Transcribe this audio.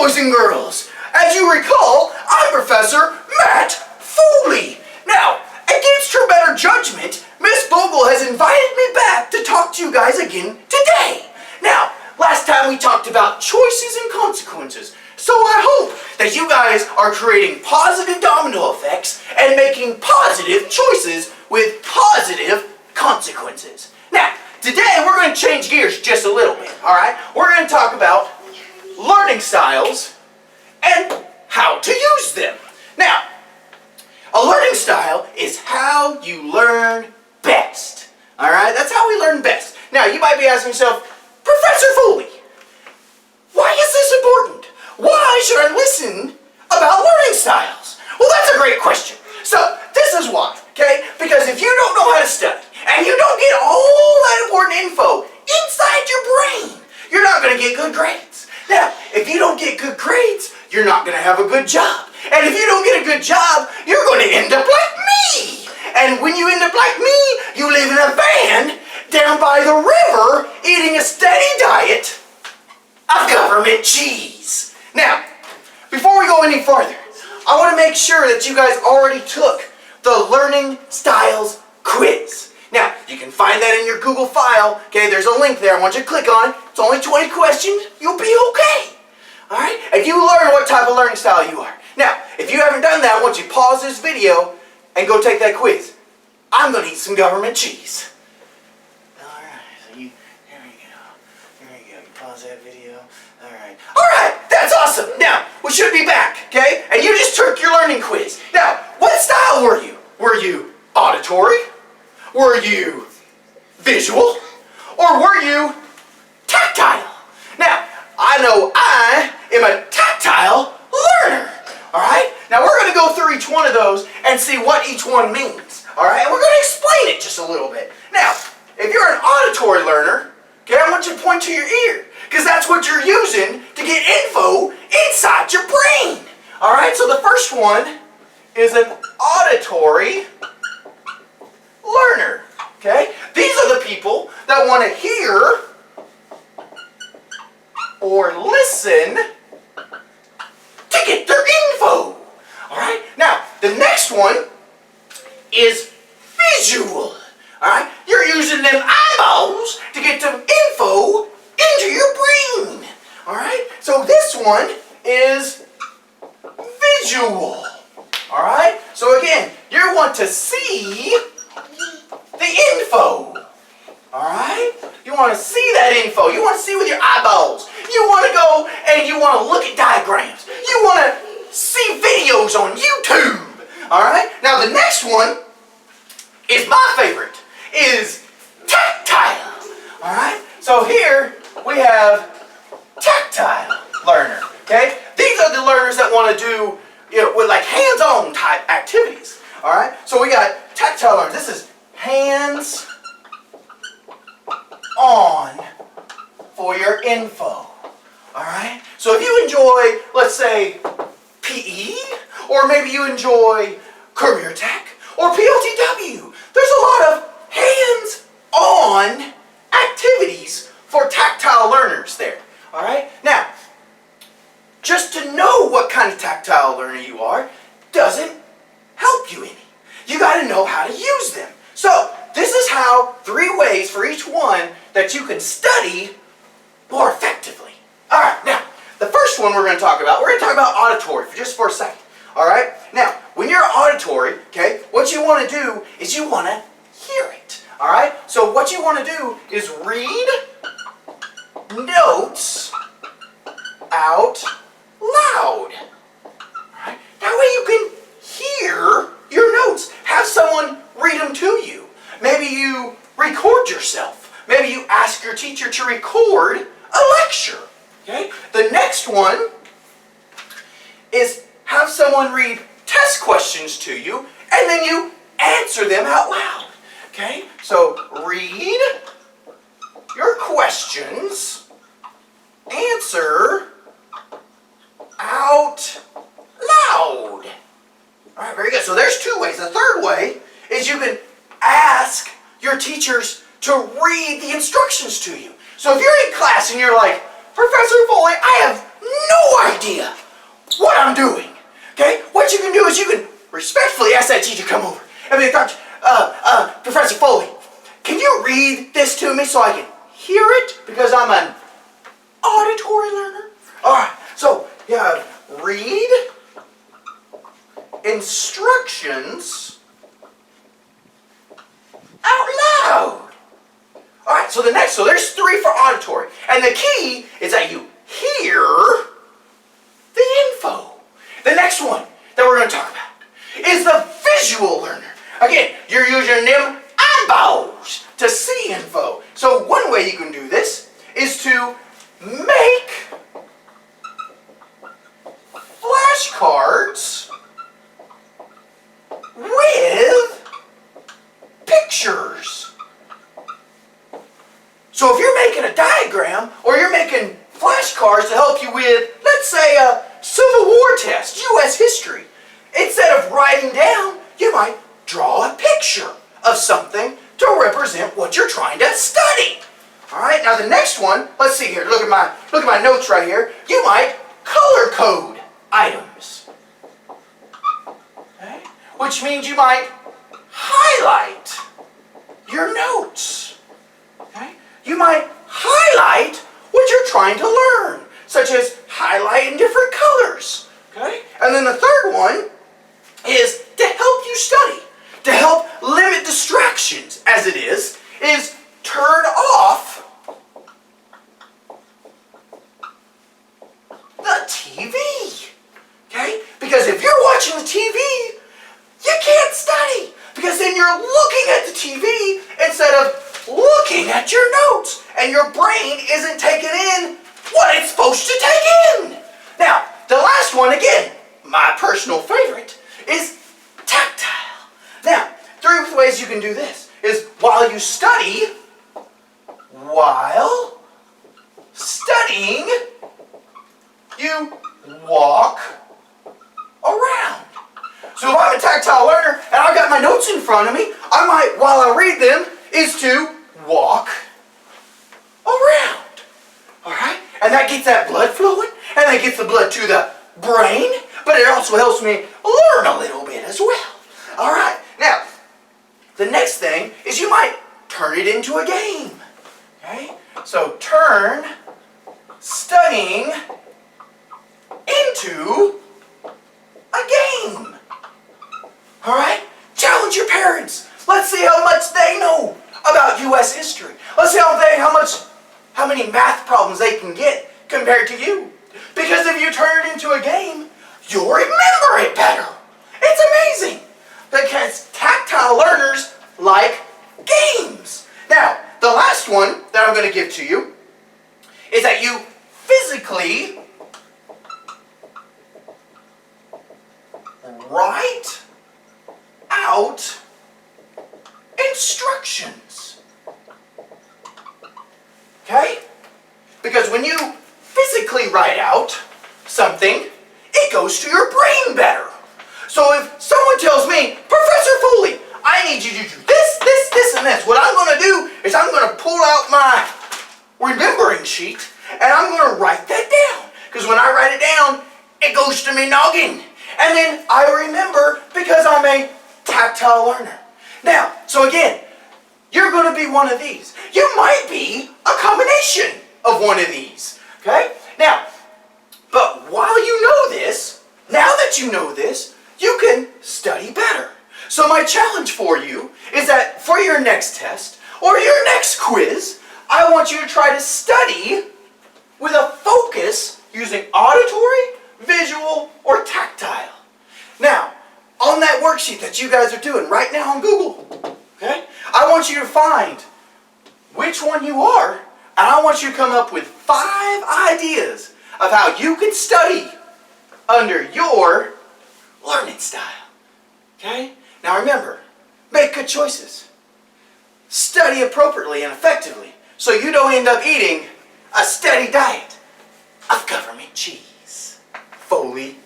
boys and girls. As you recall, I'm Professor Matt Foley. Now, against her better judgment, Miss Bogle has invited me back to talk to you guys again today. Now, last time we talked about choices and consequences, so I hope that you guys are creating positive domino effects and making positive choices with positive consequences. Now, today we're going to change gears just a little bit, alright? We're going to talk about learning styles and how to use them. Now, a learning style is how you learn best. Alright? That's how we learn best. Now, you might be asking yourself, Professor Foley, why is this important? Why should I listen about learning styles? Well, that's a great question. So, this is why, okay? Because if you don't know how to study, and you don't get all that important info inside your brain, you're not going to get good grades. Now, if you don't get good grades, you're not going to have a good job. And if you don't get a good job, you're going to end up like me. And when you end up like me, you live in a van down by the river eating a steady diet of government cheese. Now, before we go any farther, I want to make sure that you guys already took the Learning Styles quiz. Now, you can find that in your Google file. Okay, there's a link there. I want you to click on it. It's only 20 questions. You'll be okay. Alright? And you learn what type of learning style you are. Now, if you haven't done that, I want you to pause this video and go take that quiz. I'm going to eat some government cheese. Alright, so here we go. Here we go. You pause that video. Alright. Alright, that's awesome. Now, we should be back, okay? And you just took your learning quiz. Now, what style were you? Were you auditory? Were you visual? Or were you tactile? Now, I know I am a tactile learner. Alright? Now we're going to go through each one of those and see what each one means. Alright? And we're going to explain it just a little bit. Now, if you're an auditory learner, okay, I want you to point to your ear. Because that's what you're using to get info inside your brain. Alright? So the first one is an auditory learner. Okay? These are the people that want to hear or listen to get their info. Alright? Now, the next one is visual. Alright? You're using them eyeballs to get some info into your brain. Alright? So this one is visual. Alright? So again, you want to see the info. Alright? You want to see that info. You want to see with your eyeballs. You want to go and you want to look at diagrams. You want to see videos on YouTube. Alright? Now the next one is my favorite. Is tactile. Alright? So here we have tactile learner. Okay? These are the learners that want to do, with like hands-on type activities. Alright? So we got tactile learners. This is hands on for your info. Alright? So if you enjoy, let's say, PE, or maybe you enjoy career tech, or PLTW, there's a lot of hands-on activities for tactile learners there. Alright? Now, just to know what kind of tactile learner you are doesn't help you any. You got to know how to use them. So, this is how 3 ways for each one that you can study more effectively. Alright, now, the first one we're going to talk about auditory for a second. Alright? Now, when you're auditory, okay, what you want to do is you want to hear it. Alright? So what you want to do is read notes out loud. Alright? That way you can hear your notes. Have someone read them to you. Maybe you record yourself. Maybe you ask your teacher to record a lecture. Okay? The next one is have someone read test questions to you and then you answer them out loud. Okay? So read your questions, answer out loud. Alright, very good. So there's 2 ways. The third way is you can ask your teachers to read the instructions to you. So if you're in class and you're like, Professor Foley, I have no idea what I'm doing. Okay? What you can do is you can respectfully ask that teacher to come over. I mean, Professor Foley, can you read this to me so I can hear it? Because I'm an auditory learner. Alright, so yeah, read instructions out loud. Alright, so there's 3 for auditory. And the key is that you hear the info. The next one that we're going to talk about is the visual learner. Again, you're using them eyeballs to see info. So one way you can do this is to make flashcards with pictures. So if you're making a diagram or you're making flashcards to help you with, let's say, a Civil War test, U.S. history, instead of writing down, you might draw a picture of something to represent what you're trying to study. All right, now the next one, let's see here, look at my notes right here. You might color code items. Okay? Which means you might highlight your notes. Okay? You might highlight what you're trying to learn, such as highlight in different colors. Okay? And then the third one is to help you study, to help limit distractions, as it is turn off the TV. Okay? Because if you're watching the TV, you can't study. Because then you're looking at the TV instead of looking at your notes. And your brain isn't taking in what it's supposed to take in. Now, the last one, again, my personal favorite, is tactile. Now, 3 ways you can do this is while studying, you walk around. So if I'm a tactile learner and I've got my notes in front of me, I might, while I read them, is to walk around. Alright? And that gets that blood flowing, and that gets the blood to the brain, but it also helps me learn a little bit as well. Alright, now, the next thing is you might turn it into a game. Okay? So turn studying into a game. Alright? Challenge your parents. Let's see how much they know about U.S. history. Let's see how many math problems they can get compared to you. Because if you turn it into a game, you'll remember it better. It's amazing. Because tactile learners like games. Now, the last one that I'm going to give to you is that you physically write out instructions. Okay? Because when you physically write out something, it goes to your brain better. So if someone tells me, Professor Foley, I need you to do this, this, this, and this, what I'm going to do is I'm going to pull out my remembering sheet and I'm going to write that down. Because when I write it down, it goes to me noggin. And then I remember because I'm a tactile learner. Now, so again, you're going to be one of these. You might be a combination of one of these. Okay? Now, but while you know this, now that you know this, you can study better. So my challenge for you is that for your next test or your next quiz, I want you to try to study with a focus using auditory, visual, or tactile. Now, on that worksheet that you guys are doing right now on Google, okay, I want you to find which one you are, and I want you to come up with 5 ideas of how you can study under your learning style. Okay? Now remember, make good choices. Study appropriately and effectively so you don't end up eating a steady diet of government cheese. Foley.